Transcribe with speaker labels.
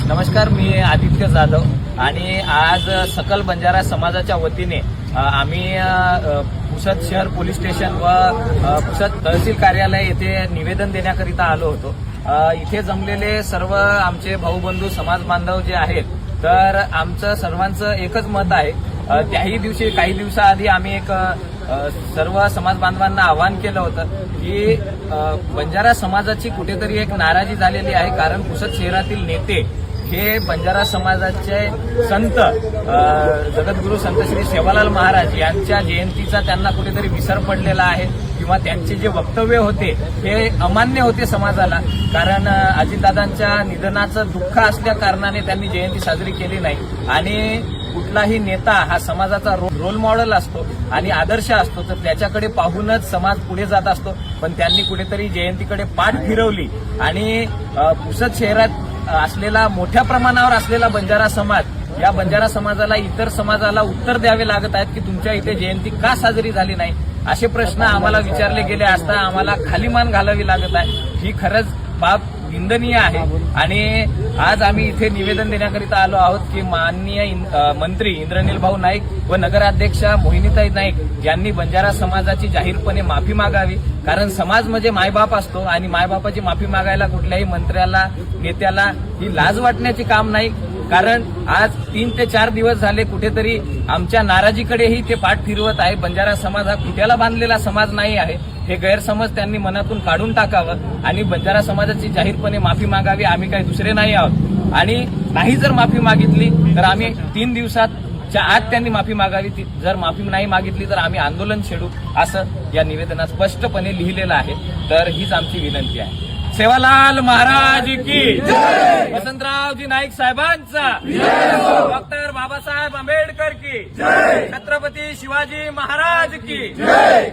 Speaker 1: नमस्कार, मी आदित्य जाधव आणि आज सकल बंजारा समाजाच्या वतीने आम्ही पुसद शहर पोलीस स्टेशन व पुसद तहसील कार्यालय येथे निवेदन देण्याकरिता आलो होतो। इथे जमलेले सर्व आमचे भाऊबंधू समाज बांधव जे आहेत, तर आमचं सर्वांचं एकच मत आहे। त्याही दिवशी काही दिवसाआधी आम्ही एक सर्व समाज बांधवांना आवाहन केलं होतं की बंजारा समाजाची कुठेतरी एक नाराजी झालेली आहे, कारण पुसद शहरातील नेते हे बंजारा समाजाचे संत जगद्गुरु संत श्री सेवालाल महाराज यांच्या जयंतीचा त्यांना कुठेतरी विसर पडलेला आहे किंवा त्यांचे जे वक्तव्य होते हे अमान्य होते समाजाला। कारण अजितदादांच्या निधनाचं दुःख असल्या कारणाने त्यांनी जयंती साजरी केली नाही आणि कुठलाही नेता हा समाजाचा रोल मॉडेल असतो आणि आदर्श असतो, तर त्याच्याकडे पाहूनच समाज पुढे जात असतो। पण त्यांनी कुठेतरी जयंतीकडे पाठ फिरवली आणि पुसद शहरात असलेला मोठ्या प्रमाणावर असलेला बंजारा समाज, या बंजारा समाजाला इतर समाजाला उत्तर द्यावे लागत आहेत की तुमच्या इथे जयंती का साजरी झाली नाही, असे प्रश्न आम्हाला विचारले गेले असता आम्हाला खाली मान घालावी लागत आहे। ही खरंच बाब निंदनीय आहे आणि आज आम्ही इथे निवेदन देण्याकरिता आलो आहोत की माननीय मंत्री इंद्रनील भाऊ नाईक व नगराध्यक्षा मोहिनीताई नाईक यांनी बंजारा समाजाची जाहीरपणे माफी मागावी। कारण समाज म्हणजे मायबाप असतो आणि मायबापाची माफी मागायला कुठल्याही मंत्र्याला नेत्याला ही लाज वाटण्याचे काम नाही। कारण आज 3 ते 4 दिवस झाले कुठेतरी आमच्या नाराजीकडेही ते पाठ फिरवत आहे। बंजारा समाज हा खुट्याला बांधलेला समाज नाही आहे, हे गैरसमज त्यांनी मनातून काढून टाकावं आणि बंजारा समाजाची जाहीरपणे माफी मागावी। आम्ही काही दुसरे नाही आहोत आणि नाही जर माफी मागितली तर आम्ही 3 दिवसाच्या आत त्यांनी माफी मागावी। जर माफी नाही मागितली तर आम्ही आंदोलन छेडू, असं या निवेदनात स्पष्टपणे लिहिलेलं आहे। तर हीच आमची विनंती आहे। सेवालाल महाराज की जय, वसंतरावजी नाईक साहेबांचा डॉक्टर बाबासाहेब आंबेडकर की जय, छत्रपती शिवाजी महाराज की जय।